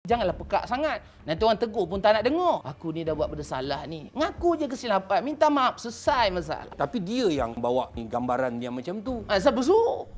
Janganlah pekak sangat. Nanti orang tegur pun tak nak dengar. Aku ni dah buat benda salah ni. Ngaku je kesilapan, minta maaf, selesai masalah. Tapi dia yang bawa ni gambaran yang macam tu. Siapa suruh?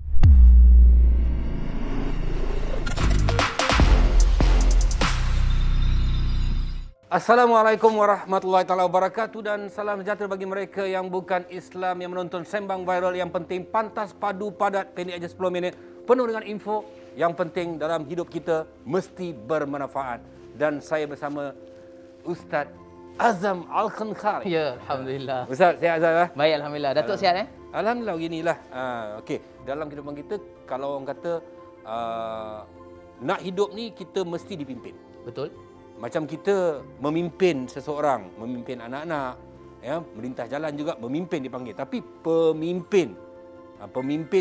Assalamualaikum warahmatullahi taala wabarakatuh dan salam sejahtera bagi mereka yang bukan Islam yang menonton Sembang Viral. Yang penting pantas, padu, padat, pendek aja 10 minit, penuh dengan info yang penting dalam hidup kita, mesti bermanfaat. Dan saya bersama Ustaz Azam Al-Khankhari. Ya, alhamdulillah. Ustaz, sihat Azam? Baik, alhamdulillah. Datuk sihat Alhamdulillah, beginilah. Okey, dalam kehidupan kita, kalau orang kata nak hidup ni kita mesti dipimpin. Betul. Macam kita memimpin seseorang, memimpin anak-anak, ya, melintas jalan juga memimpin dipanggil. Tapi pemimpin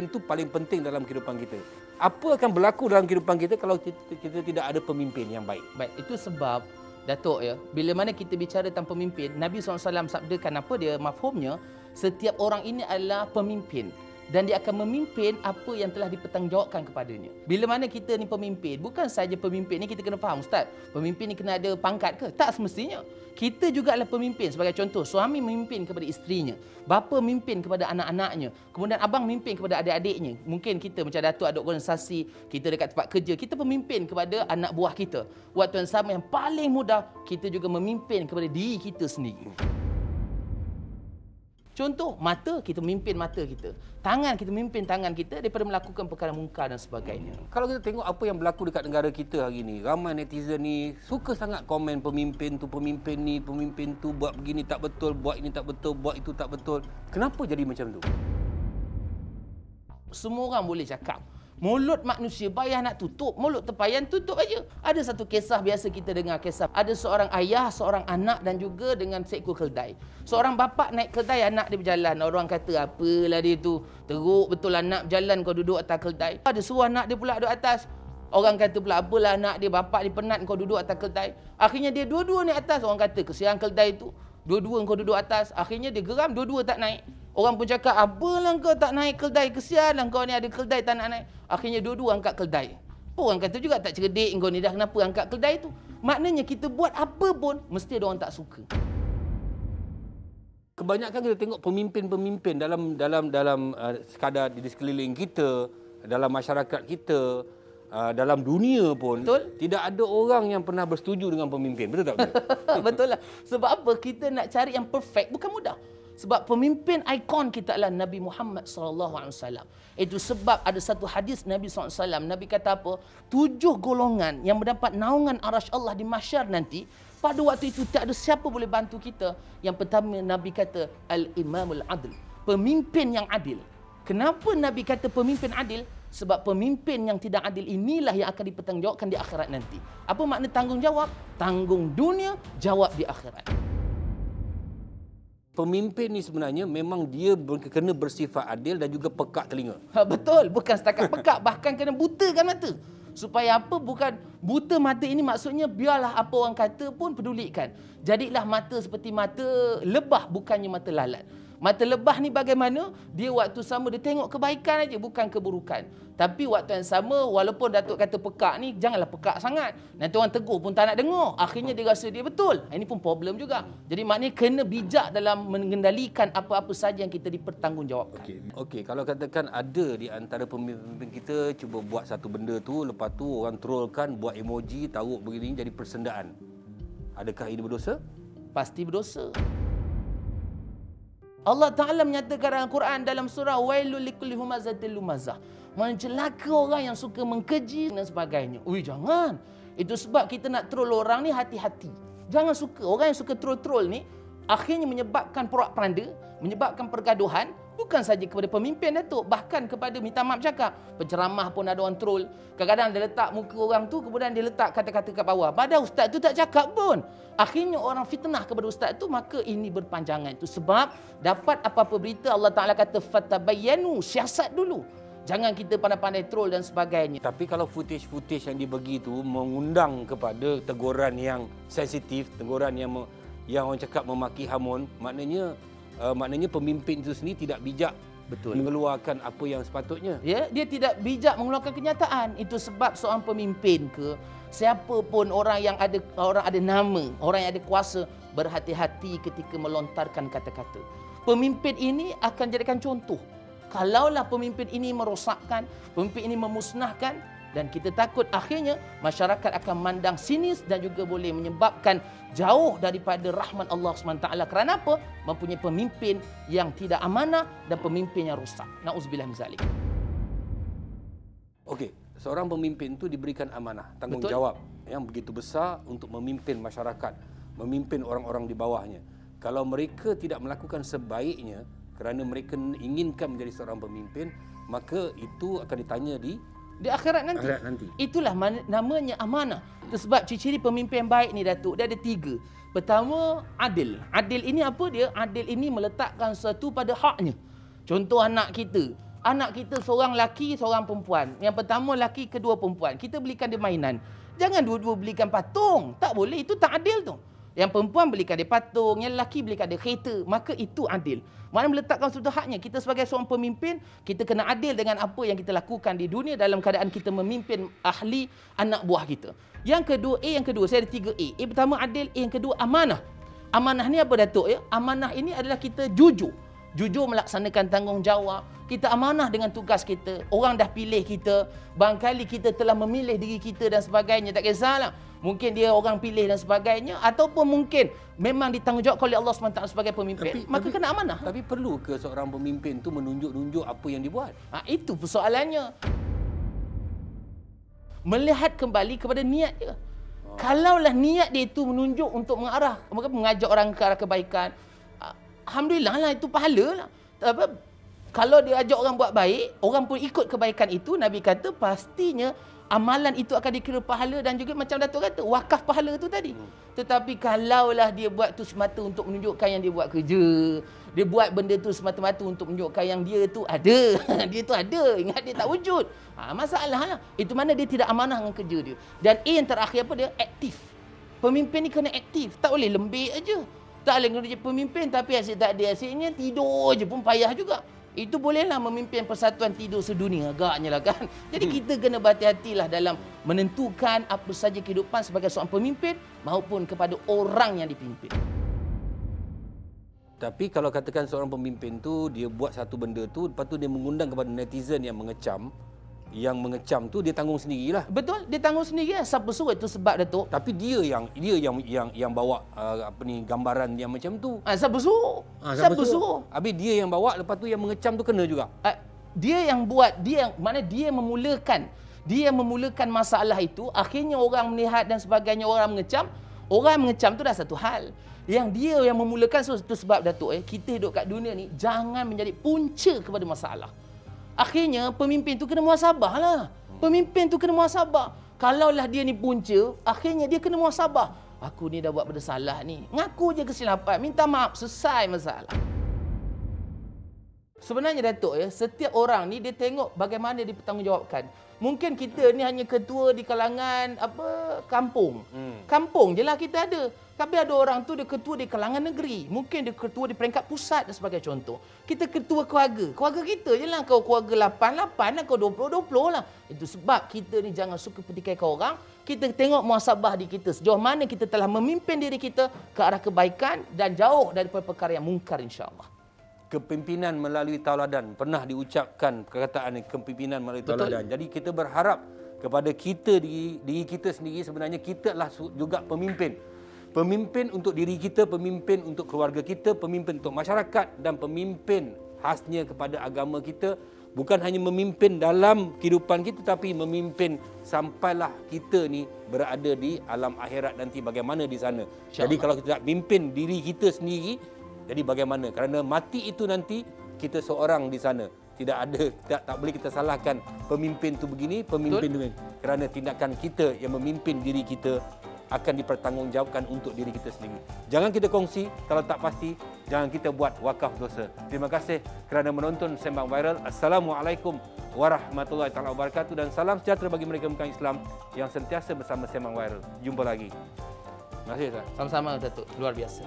tu paling penting dalam kehidupan kita. Apa akan berlaku dalam kehidupan kita kalau kita tidak ada pemimpin yang baik? Baik, itu sebab Datuk ya, bila mana kita bicara tentang pemimpin, Nabi SAW sabdakan apa dia mafhumnya, setiap orang ini adalah pemimpin. Dan dia akan memimpin apa yang telah dipertanggungjawabkan kepadanya. Bila mana kita ni pemimpin, bukan saja pemimpin ni kita kena faham, Ustaz, pemimpin ni kena ada pangkat ke? Tak semestinya. Kita juga adalah pemimpin. Sebagai contoh, suami memimpin kepada isterinya, bapa memimpin kepada anak-anaknya, kemudian abang memimpin kepada adik-adiknya. Mungkin kita macam Datuk ada organisasi, kita dekat tempat kerja, kita pemimpin kepada anak buah kita. Waktu yang sama yang paling mudah, kita juga memimpin kepada diri kita sendiri. Contoh, mata, kita memimpin mata kita. Tangan, kita memimpin tangan kita daripada melakukan perkara mungkar dan sebagainya. Kalau kita tengok apa yang berlaku dekat negara kita hari ni, ramai netizen ni suka sangat komen pemimpin tu, pemimpin ni, pemimpin tu buat begini tak betul, buat ini tak betul, buat itu tak betul. Kenapa jadi macam tu? Semua orang boleh cakap. Mulut manusia payah nak tutup, mulut terpayan tutup aja. Ada satu kisah biasa kita dengar, kisah ada seorang ayah, seorang anak dan juga dengan seekor keldai. Seorang bapa naik keldai, anak dia berjalan. Orang kata apalah dia tu, teruk betul anak berjalan kau duduk atas keldai. Ada suruh anak dia pula duduk atas. Orang kata pula apalah anak dia, bapa dia penat kau duduk atas keldai. Akhirnya dia dua-dua naik atas. Orang kata kesian keldai tu, dua-dua kau duduk atas. Akhirnya dia geram, dua-dua tak naik. Orang pun cakap, apalah kau tak naik keldai, kesianlah kau ni ada keldai tak nak naik. Akhirnya dua-dua angkat keldai. Orang kata juga tak cerdik kau ni dah, kenapa angkat keldai tu? Maknanya kita buat apa pun, mesti ada orang tak suka. Kebanyakan kita tengok pemimpin-pemimpin dalam sekadar di sekeliling kita, dalam masyarakat kita, dalam dunia pun, betul? Tidak ada orang yang pernah bersetuju dengan pemimpin. Betul tak? Betul? Betul lah. Sebab apa? Kita nak cari yang perfect bukan mudah. Sebab pemimpin ikon kita adalah Nabi Muhammad SAW. Itu sebab ada satu hadis Nabi SAW. Nabi kata apa? 7 golongan yang mendapat naungan arasy Allah di mahsyar nanti. Pada waktu itu tak ada siapa boleh bantu kita. Yang pertama Nabi kata Al-Imamul Adil. Pemimpin yang adil. Kenapa Nabi kata pemimpin adil? Sebab pemimpin yang tidak adil inilah yang akan dipertanggungjawabkan di akhirat nanti. Apa makna tanggungjawab? Tanggung dunia, jawab di akhirat. Pemimpin ni sebenarnya memang dia kena bersifat adil dan juga pekak telinga. Betul, bukan setakat pekak, bahkan kena butakan mata. Supaya apa? Bukan buta mata ini maksudnya biarlah apa orang kata pun pedulikan. Jadilah mata seperti mata lebah, bukannya mata lalat. Mata lebah ni bagaimana? Dia waktu sama dia tengok kebaikan aja, bukan keburukan. Tapi waktu yang sama, walaupun Datuk kata pekak ni, janganlah pekak sangat. Nanti orang tegur pun tak nak dengar. Akhirnya dia rasa dia betul. Ini pun problem juga. Jadi maknanya kena bijak dalam mengendalikan apa-apa saja yang kita dipertanggungjawabkan. Okey, kalau katakan ada di antara pemimpin kita cuba buat satu benda tu, lepas tu orang trollkan, buat emoji, taruh begini jadi persendaan. Adakah ini berdosa? Pasti berdosa. Allah Ta'ala menyatakan dalam Quran dalam surah Wailul likulli humazatil lumazah. Mencelaka orang yang suka mengkeji dan sebagainya. Ui, jangan. Itu sebab kita nak troll orang ni hati-hati. Jangan suka. Orang yang suka troll-troll ni akhirnya menyebabkan porak-poranda, menyebabkan pergaduhan, bukan saja kepada pemimpin Datuk, bahkan kepada minta maaf cakap. Penceramah pun ada orang troll. Kadang-kadang dia letak muka orang tu, kemudian dia letak kata-kata kat bawah. Padahal ustaz tu tak cakap pun. Akhirnya orang fitnah kepada ustaz tu, maka ini berpanjangan. Itu sebab dapat apa-apa berita Allah Ta'ala kata fatabayyanu, siasat dulu. Jangan kita pandai-pandai troll dan sebagainya. Tapi kalau footage-footage yang dibagi tu mengundang kepada teguran yang sensitif, teguran yang orang cakap memaki hamun, maknanya pemimpin itu sendiri tidak bijak Betul. mengeluarkan apa yang sepatutnya. Ya, dia tidak bijak mengeluarkan kenyataan. Itu sebab seorang pemimpin ke siapa pun orang yang ada nama, orang yang ada kuasa, berhati-hati ketika melontarkan kata-kata. Pemimpin ini akan jadikan contoh. Kalaulah pemimpin ini merosakkan, pemimpin ini memusnahkan, dan kita takut akhirnya masyarakat akan mandang sinis dan juga boleh menyebabkan jauh daripada rahmat Allah SWT. Kerana apa? Mempunyai pemimpin yang tidak amanah dan pemimpin yang rosak. Na'udzubillah min zalik. Okey, seorang pemimpin itu diberikan amanah, tanggungjawab yang begitu besar untuk memimpin masyarakat, memimpin orang-orang di bawahnya. Kalau mereka tidak melakukan sebaiknya kerana mereka inginkan menjadi seorang pemimpin, maka itu akan ditanya di akhirat nanti. Itulah namanya amanah. Itu sebab ciri-ciri pemimpin yang baik ni, Datuk, dia ada 3. Pertama, adil. Adil ini apa dia? Adil ini meletakkan sesuatu pada haknya. Contoh anak kita. Anak kita seorang laki, seorang perempuan. Yang pertama laki, kedua perempuan. Kita belikan dia mainan. Jangan dua-dua belikan patung. Tak boleh, itu tak adil tu. Yang perempuan belikan dia patung, yang lelaki belikan dia kereta. Maka itu adil. Mana meletakkan sesuatu haknya. Kita sebagai seorang pemimpin, kita kena adil dengan apa yang kita lakukan di dunia dalam keadaan kita memimpin ahli anak buah kita. Yang kedua, saya ada 3 A. A pertama adil, A yang kedua amanah. Amanah ni apa, Datuk? Ya? Amanah ini adalah kita jujur. Jujur melaksanakan tanggungjawab. Kita amanah dengan tugas kita. Orang dah pilih kita. Barangkali kita telah memilih diri kita dan sebagainya. Tak kisahlah. Mungkin dia orang pilih dan sebagainya. Ataupun mungkin memang ditanggungjawabkan oleh Allah SWT sebagai pemimpin. Maka kena amanah. Tapi perlu ke seorang pemimpin tu menunjuk-nunjuk apa yang dibuat? Itu persoalannya. Melihat kembali kepada niat dia. Kalaulah niat dia itu menunjuk untuk mengajak orang ke arah kebaikan, alhamdulillah lah, itu pahala lah. Kalau dia ajak orang buat baik, orang pun ikut kebaikan itu, Nabi kata pastinya amalan itu akan dikira pahala dan juga macam Datuk kata, wakaf pahala itu tadi. Tetapi kalaulah dia buat tu semata untuk menunjukkan yang dia buat kerja, dia buat benda tu semata-mata untuk menunjukkan yang dia tu ada, dia tu ada, ingat dia tak wujud. Masalah lah. Itu mana dia tidak amanah dengan kerja dia. Dan A yang terakhir apa dia? Aktif. Pemimpin ni kena aktif, tak boleh lembik aja. Tak boleh kerja pemimpin tapi asyik tak ada, asyiknya tidur je pun payah juga. Itu bolehlah memimpin persatuan tidur sedunia agaknya lah kan. Jadi kita kena berhati-hatilah dalam menentukan apa saja kehidupan sebagai seorang pemimpin maupun kepada orang yang dipimpin. Tapi kalau katakan seorang pemimpin tu dia buat satu benda tu, lepas tu dia mengundang kepada netizen yang mengecam tu dia tanggung sendirilah. Betul, dia tanggung sendiri lah. Siapa suruh? Itu sebab, Datuk. Tapi dia yang bawa gambaran yang macam tu. Siapa suruh? Siapa suruh? Habis dia yang bawa, lepas tu yang mengecam tu kena juga. Dia yang buat, dia memulakan masalah itu, akhirnya orang melihat dan sebagainya, orang mengecam. Orang mengecam tu dah satu hal. Yang dia yang memulakan itu sebab, Datuk, kita hidup kat dunia ni jangan menjadi punca kepada masalah. Akhirnya pemimpin tu kena muhasabah lah. Pemimpin tu kena muhasabah. Kalaulah dia ni punca, akhirnya dia kena muhasabah. Aku ni dah buat benda salah ni. Ngaku je kesilapan, minta maaf, selesai masalah. Sebenarnya, Datuk, setiap orang ni dia tengok bagaimana dia bertanggungjawabkan. Mungkin kita ni hanya ketua di kalangan kampung. Kampung je lah kita ada. Tapi ada orang tu dia ketua di kalangan negeri. Mungkin dia ketua di peringkat pusat sebagai contoh. Kita ketua keluarga. Keluarga kita je lah. Kau keluarga 8 lah, kau 20 lah. Itu sebab kita ni jangan suka petikaikan orang. Kita tengok muhasabah di kita. Sejauh mana kita telah memimpin diri kita ke arah kebaikan dan jauh daripada perkara yang mungkar, insya-Allah. Kepimpinan melalui tauladan. Pernah diucapkan perkataan kepimpinan melalui tauladan. Jadi kita berharap kepada kita, diri kita sendiri, sebenarnya kita adalah juga pemimpin. Pemimpin untuk diri kita, pemimpin untuk keluarga kita, pemimpin untuk masyarakat dan pemimpin khasnya kepada agama kita. Bukan hanya memimpin dalam kehidupan kita, tapi memimpin sampailah kita ni berada di alam akhirat nanti bagaimana di sana. Jadi kalau kita tak pimpin diri kita sendiri, jadi bagaimana? Kerana mati itu nanti kita seorang di sana. Tak boleh kita salahkan pemimpin tu begini, pemimpin tu begini. Kerana tindakan kita yang memimpin diri kita akan dipertanggungjawabkan untuk diri kita sendiri. Jangan kita kongsi, kalau tak pasti, jangan kita buat wakaf dosa. Terima kasih kerana menonton Sembang Viral. Assalamualaikum warahmatullahi wabarakatuh dan salam sejahtera bagi mereka bukan Islam yang sentiasa bersama Sembang Viral. Jumpa lagi. Terima kasih, Ustaz. Sama-sama, Datuk. Luar biasa.